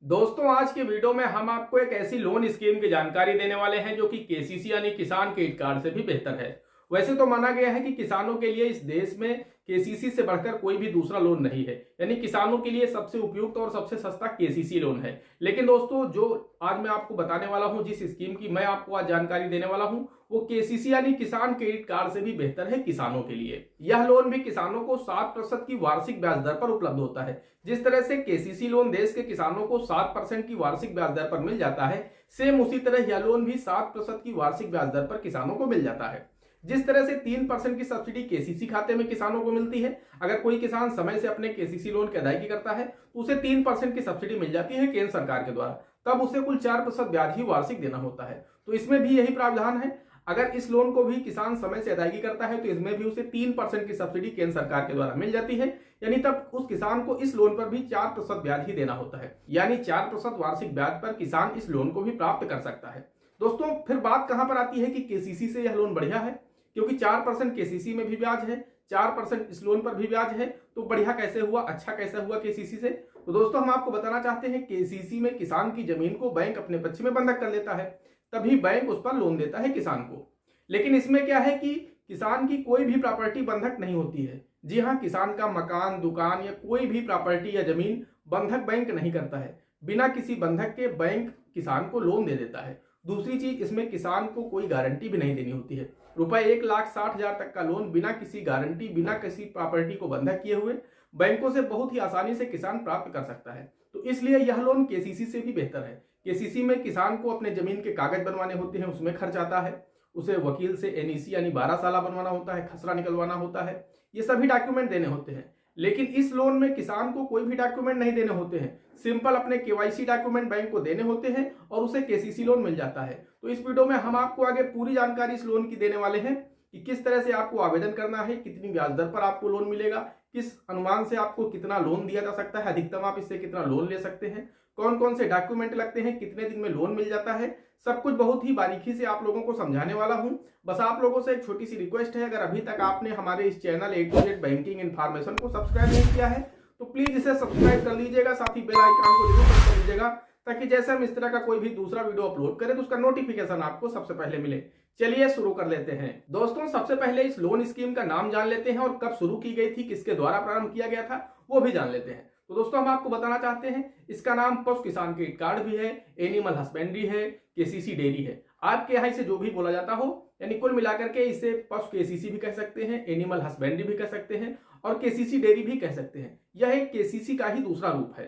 दोस्तों, आज के वीडियो में हम आपको एक ऐसी लोन स्कीम की जानकारी देने वाले हैं जो कि केसीसी यानी किसान क्रेडिट कार्ड से भी बेहतर है। वैसे तो माना गया है कि किसानों के लिए इस देश में केसीसी से बढ़कर कोई भी दूसरा लोन नहीं है, यानी किसानों के लिए सबसे उपयुक्त और सबसे सस्ता केसीसी लोन है। लेकिन दोस्तों, जो आज मैं आपको बताने वाला हूं, जिस स्कीम की मैं आपको आज जानकारी देने वाला हूं, वो केसीसी यानी किसान क्रेडिट कार्ड से भी बेहतर है किसानों के लिए। यह लोन भी किसानों को 7% की वार्षिक ब्याज दर पर उपलब्ध होता है। जिस तरह से केसीसी लोन देश के किसानों को 7% की वार्षिक ब्याज दर पर मिल जाता है, सेम उसी तरह यह लोन भी 7% की वार्षिक ब्याज दर पर किसानों को मिल जाता है। जिस तरह से 3% की सब्सिडी केसीसी खाते में किसानों को मिलती है, अगर कोई किसान समय से अपने केसीसी लोन की अदायगी करता है तो उसे 3% की सब्सिडी मिल जाती है केंद्र सरकार के द्वारा। तब उसे कुल 4% ब्याज ही वार्षिक देना होता है। तो इसमें भी यही प्रावधान है, अगर इस लोन को भी किसान समय से अदायगी करता है तो इसमें भी उसे 3% की सब्सिडी केंद्र सरकार के द्वारा मिल जाती है। यानी तब उस किसान को इस लोन पर भी 4% ब्याज ही देना होता है, यानी 4% वार्षिक ब्याज पर किसान इस लोन को भी प्राप्त कर सकता है। दोस्तों, फिर बात कहां पर आती है कि केसीसी से यह लोन बढ़िया है, क्योंकि 4% केसीसी में भी ब्याज है, 4% इस लोन पर भी ब्याज है। तो बढ़िया कैसे हुआ, अच्छा कैसे हुआ केसीसी से? तो दोस्तों, हम आपको बताना चाहते हैं, केसीसी में किसान की जमीन को बैंक अपने पक्ष में बंधक कर लेता है, तभी बैंक उस पर लोन देता है किसान को। लेकिन इसमें क्या है कि किसान की कोई भी प्रॉपर्टी बंधक नहीं होती है। जी हाँ, किसान का मकान, दुकान या कोई भी प्रॉपर्टी या जमीन बंधक बैंक नहीं करता है। बिना किसी बंधक के बैंक किसान को लोन दे देता है। दूसरी चीज, इसमें किसान को कोई गारंटी भी नहीं देनी होती है। रुपए 1,60,000 तक का लोन बिना किसी गारंटी, बिना किसी प्रॉपर्टी को बंधक किए हुए बैंकों से बहुत ही आसानी से किसान प्राप्त कर सकता है। तो इसलिए यह लोन केसीसी से भी बेहतर है। केसीसी में किसान को अपने जमीन के कागज बनवाने होते हैं, उसमें खर्च आता है। उसे वकील से एनईसी यानी 12 साल बनवाना होता है, खसरा निकलवाना होता है, ये सभी डॉक्यूमेंट देने होते हैं। लेकिन इस लोन में किसान को कोई भी डॉक्यूमेंट नहीं देने होते हैं, सिंपल अपने केवाईसी डॉक्यूमेंट बैंक को देने होते हैं और उसे केसीसी लोन मिल जाता है। तो इस वीडियो में हम आपको आगे पूरी जानकारी इस लोन की देने वाले हैं कि किस तरह से आपको आवेदन करना है, कितनी ब्याज दर पर आपको लोन मिलेगा, किस अनुमान से आपको कितना लोन दिया जा सकता है, अधिकतम आप इससे कितना लोन ले सकते हैं, कौन कौन से डॉक्यूमेंट लगते हैं, कितने दिन में लोन मिल जाता है, सब कुछ बहुत ही बारीकी से आप लोगों को समझाने वाला हूं। बस आप लोगों से एक छोटी सी रिक्वेस्ट है, अगर अभी तक आपने हमारे इस channel A to Z banking information को सब्सक्राइब नहीं किया है तो प्लीज इसे सब्सक्राइब कर लीजिएगा, साथ ही बेल आइकन को जरूर प्रेस कर लीजिएगा, ताकि जैसे हम इस तरह का कोई भी दूसरा वीडियो अपलोड करें तो उसका नोटिफिकेशन आपको सबसे पहले मिले। चलिए शुरू कर लेते हैं। दोस्तों, सबसे पहले इस लोन स्कीम का नाम जान लेते हैं और कब शुरू की गई थी, किसके द्वारा प्रारंभ किया गया था, वो भी जान लेते हैं। तो दोस्तों, हम आपको बताना चाहते हैं, इसका नाम पशु किसान क्रेडिट कार्ड भी है, एनिमल हस्बेंड्री है, केसीसी डेयरी है। आपके यहाँ इसे जो भी बोला जाता हो, यानी कुल मिलाकर के इसे पशु केसीसी भी कह सकते हैं, एनिमल हस्बेंड्री भी कह सकते हैं और केसीसी डेयरी भी कह सकते हैं। यह एक केसीसी का ही दूसरा रूप है।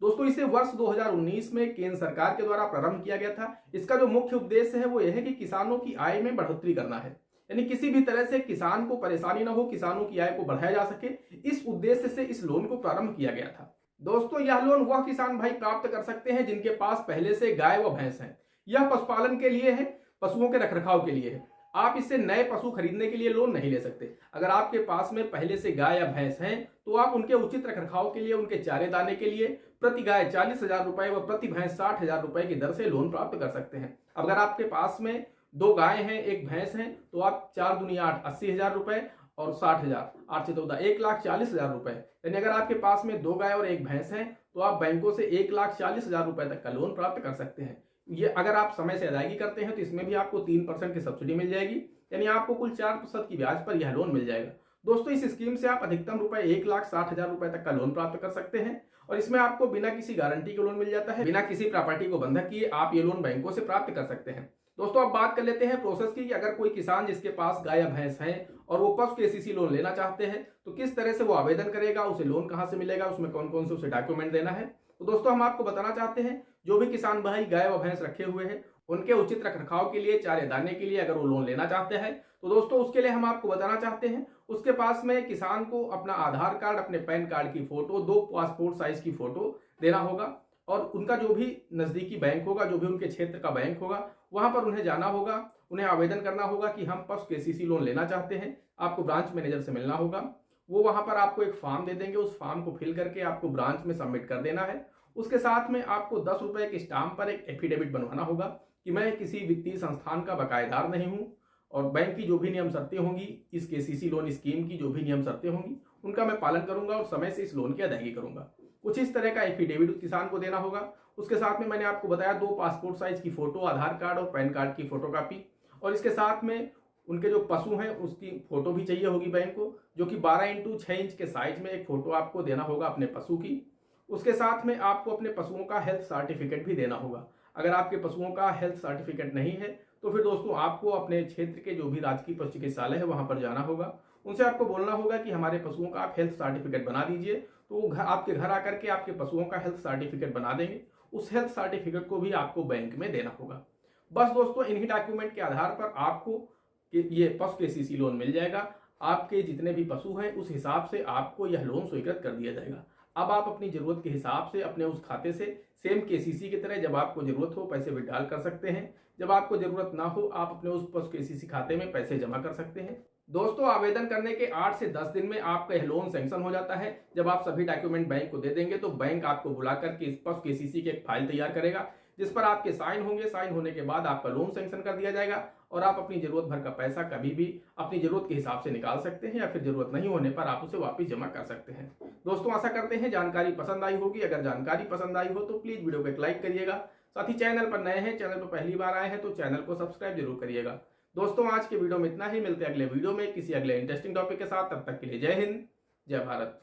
दोस्तों, इसे वर्ष 2019 में केंद्र सरकार के द्वारा प्रारंभ किया गया था। इसका जो मुख्य उद्देश्य है वो यह है कि किसानों की आय में बढ़ोतरी करना है, यानी किसी भी तरह से किसान को परेशानी ना हो, किसानों की आय को बढ़ाया जा सके, इस उद्देश्य से इस लोन को प्रारंभ किया गया था। दोस्तों, यह लोन वह किसान भाई प्राप्त कर सकते हैं जिनके पास पहले से गाय व भैंस है। यह पशुपालन के लिए है, पशुओं के रखरखाव के लिए है। आप इससे नए पशु खरीदने के लिए लोन नहीं ले सकते। अगर आपके पास में पहले से गाय या भैंस हैं तो आप उनके उचित रखरखाव के लिए, उनके चारे दाने के लिए प्रति गाय 40,000 रुपए व प्रति भैंस 60,000 रुपए की दर से लोन प्राप्त कर सकते हैं। अगर आपके पास में 2 गाय हैं, 1 भैंस है, तो आप 4 दूनी 8 80,000 रुपए और 60,000, 8 से 14 1,40,000 रुपए। यानी अगर आपके पास में 2 गाय और 1 भैंस है तो आप बैंकों से 1,40,000 रुपए तक का लोन प्राप्त कर सकते हैं। ये अगर आप समय से अदायगी करते हैं तो इसमें भी आपको 3% की सब्सिडी मिल जाएगी, यानी आपको कुल 4% की ब्याज पर यह लोन मिल जाएगा। दोस्तों, इस स्कीम से आप अधिकतम रुपए 1,60,000 रुपए तक का लोन प्राप्त कर सकते हैं और इसमें आपको बिना किसी गारंटी के लोन मिल जाता है, बिना किसी प्रॉपर्टी को बंधक किए आप ये लोन बैंकों से प्राप्त कर सकते हैं। दोस्तों, अब बात कर लेते हैं प्रोसेस की कि अगर कोई किसान जिसके पास गाय या भैंस है और वो पशु केसीसी लोन लेना चाहते हैं तो किस तरह से वो आवेदन करेगा, उसे लोन कहां से मिलेगा, उसमें कौन कौन से उसे डॉक्यूमेंट देना है। तो दोस्तों, हम आपको बताना चाहते हैं, जो भी किसान भाई गाय व भैंस रखे हुए हैं उनके उचित रखरखाव के लिए, चारे दाने के लिए अगर वो लोन लेना चाहते हैं तो दोस्तों उसके लिए हम आपको बताना चाहते हैं, उसके पास में किसान को अपना आधार कार्ड, अपने पैन कार्ड की फोटो, 2 पासपोर्ट साइज की फोटो देना होगा और उनका जो भी नजदीकी बैंक होगा, जो भी उनके क्षेत्र का बैंक होगा, वहां पर उन्हें जाना होगा, उन्हें आवेदन करना होगा कि हम पशु केसीसी लोन लेना चाहते हैं। आपको ब्रांच मैनेजर से मिलना होगा, वो वहां पर आपको एक फॉर्म दे देंगे, उस फॉर्म को फिल करके आपको ब्रांच में सबमिट कर देना है। उसके साथ में आपको 10 रुपए के स्टाम्प पर एक एफिडेविट बनवाना होगा कि मैं किसी वित्तीय संस्थान का बकायेदार नहीं हूं और बैंक की जो भी नियम शर्तें होंगी, इस केसीसी लोन स्कीम की जो भी नियम शर्तें होंगी उनका मैं पालन करूंगा और समय से इस लोन की अदायगी करूंगा। कुछ इस तरह का एफिडेविट किसान को देना होगा। उसके साथ में मैंने आपको बताया 2 पासपोर्ट साइज की फोटो, आधार कार्ड और पैन कार्ड की फोटोकॉपी, और इसके साथ में उनके जो पशु हैं उसकी फोटो भी चाहिए होगी बैंक को, जो कि 12x6 इंच के साइज में एक फोटो आपको देना होगा अपने पशु की। उसके साथ में आपको अपने पशुओं का हेल्थ सर्टिफिकेट भी देना होगा। अगर आपके पशुओं का हेल्थ सर्टिफिकेट नहीं है तो फिर दोस्तों आपको अपने क्षेत्र के जो भी राजकीय पशु चिकित्सालय है वहां पर जाना होगा। उनसे आपको बोलना होगा कि हमारे पशुओं का आप हेल्थ सर्टिफिकेट बना दीजिए, तो वो आपके घर आकर के आपके पशुओं का हेल्थ सर्टिफिकेट बना देंगे। उस हेल्थ सर्टिफिकेट को भी आपको बैंक में देना होगा। बस दोस्तों इन्हीं डॉक्यूमेंट के आधार पर आपको ये पशु केसीसी लोन मिल जाएगा। आपके जितने भी पशु हैं उस हिसाब से आपको यह लोन स्वीकृत कर दिया जाएगा। अब आप अपनी जरूरत के हिसाब से अपने उस खाते से सेम केसीसी की तरह जब आपको जरूरत हो पैसे विड्रॉल कर सकते हैं, जब आपको जरूरत ना हो आप अपने उस पशु केसीसी खाते में पैसे जमा कर सकते हैं। दोस्तों आवेदन करने के 8 से 10 दिन में आपका यह लोन सैंक्शन हो जाता है। जब आप सभी डॉक्यूमेंट बैंक को दे देंगे तो बैंक आपको बुलाकर के इस पशु केसीसी की एक फाइल तैयार करेगा, जिस पर आपके साइन होंगे। साइन होने के बाद आपका लोन सैंक्शन कर दिया जाएगा और आप अपनी जरूरत भर का पैसा कभी भी अपनी जरूरत के हिसाब से निकाल सकते हैं, या फिर जरूरत नहीं होने पर आप उसे वापस जमा कर सकते हैं। दोस्तों आशा करते हैं जानकारी पसंद आई होगी। अगर जानकारी पसंद आई हो तो प्लीज वीडियो को एक लाइक करिएगा। साथ ही चैनल पर नए हैं, चैनल पर पहली बार आए हैं तो चैनल को सब्सक्राइब जरूर करिएगा। दोस्तों आज के वीडियो में इतना ही। मिलते हैं अगले वीडियो में किसी अगले इंटरेस्टिंग टॉपिक के साथ। तब तक के लिए जय हिंद, जय भारत।